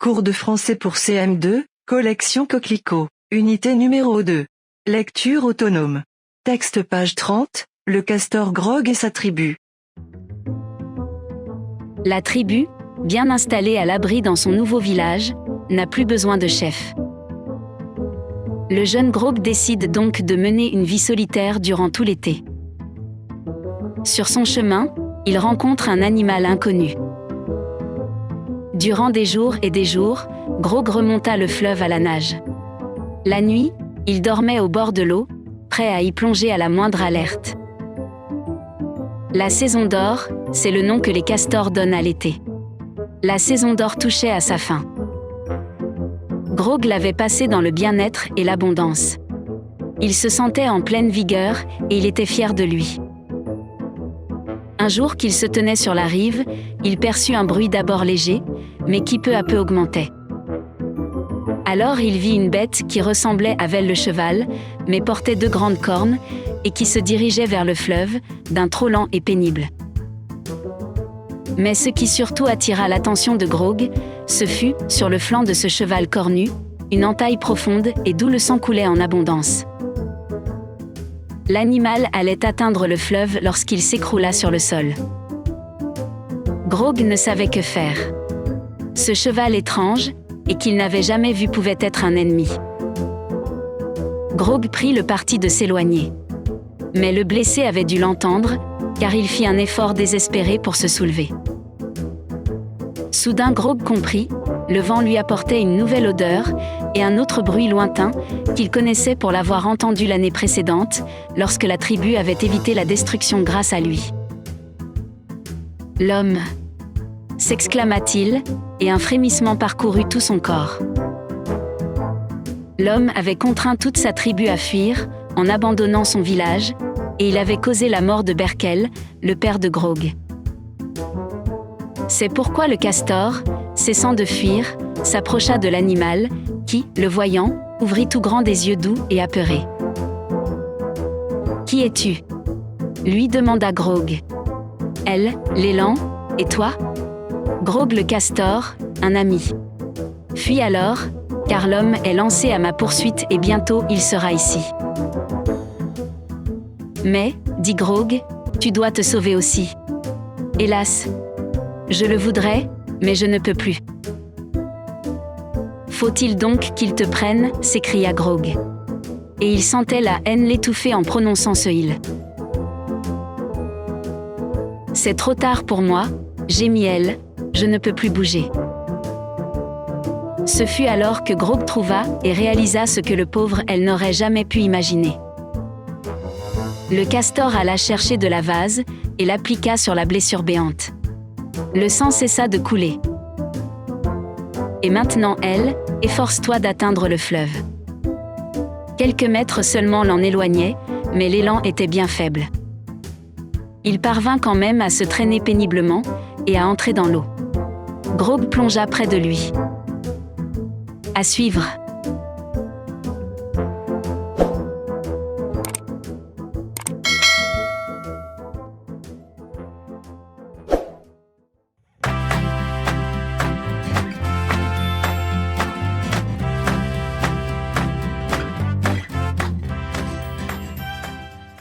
Cours de français pour CM2, collection Coquelicot, unité numéro 2. Lecture autonome. Texte page 30, le castor Grog et sa tribu. La tribu, bien installée à l'abri dans son nouveau village, n'a plus besoin de chef. Le jeune Grog décide donc de mener une vie solitaire durant tout l'été. Sur son chemin, il rencontre un animal inconnu. Durant des jours et des jours, Grog remonta le fleuve à la nage. La nuit, il dormait au bord de l'eau, prêt à y plonger à la moindre alerte. La saison d'or, c'est le nom que les castors donnent à l'été. La saison d'or touchait à sa fin. Grog l'avait passé dans le bien-être et l'abondance. Il se sentait en pleine vigueur et il était fier de lui. Un jour qu'il se tenait sur la rive, il perçut un bruit d'abord léger, mais qui peu à peu augmentait. Alors il vit une bête qui ressemblait à Vel le cheval, mais portait 2 grandes cornes, et qui se dirigeait vers le fleuve, d'un trot lent et pénible. Mais ce qui surtout attira l'attention de Grog, ce fut, sur le flanc de ce cheval cornu, une entaille profonde et d'où le sang coulait en abondance. L'animal allait atteindre le fleuve lorsqu'il s'écroula sur le sol. Grog ne savait que faire. Ce cheval étrange, et qu'il n'avait jamais vu, pouvait être un ennemi. Grog prit le parti de s'éloigner. Mais le blessé avait dû l'entendre, car il fit un effort désespéré pour se soulever. Soudain Grog comprit, le vent lui apportait une nouvelle odeur, et un autre bruit lointain, qu'il connaissait pour l'avoir entendu l'année précédente, lorsque la tribu avait évité la destruction grâce à lui. « L'homme !» s'exclama-t-il, et un frémissement parcourut tout son corps. L'homme avait contraint toute sa tribu à fuir, en abandonnant son village, et il avait causé la mort de Berkel, le père de Grog. C'est pourquoi le castor, cessant de fuir, s'approcha de l'animal, qui, le voyant, ouvrit tout grand des yeux doux et apeurés. « Qui es-tu » lui demanda Grog. « Elle, l'élan, et toi » Grog le castor, un ami. « Fuis alors, car l'homme est lancé à ma poursuite et bientôt il sera ici. » « Mais, dit Grog, tu dois te sauver aussi. »« Hélas, je le voudrais, mais je ne peux plus. »« Faut-il donc qu'il te prenne » s'écria Grog. Et il sentait la haine l'étouffer en prononçant ce « il ». « C'est trop tard pour moi, » gémit elle, « je ne peux plus bouger. » Ce fut alors que Grog trouva et réalisa ce que le pauvre elle n'aurait jamais pu imaginer. Le castor alla chercher de la vase et l'appliqua sur la blessure béante. Le sang cessa de couler. Et maintenant elle, efforce-toi d'atteindre le fleuve. Quelques mètres seulement l'en éloignaient, mais l'élan était bien faible. Il parvint quand même à se traîner péniblement et à entrer dans l'eau. Grog plongea près de lui. À suivre.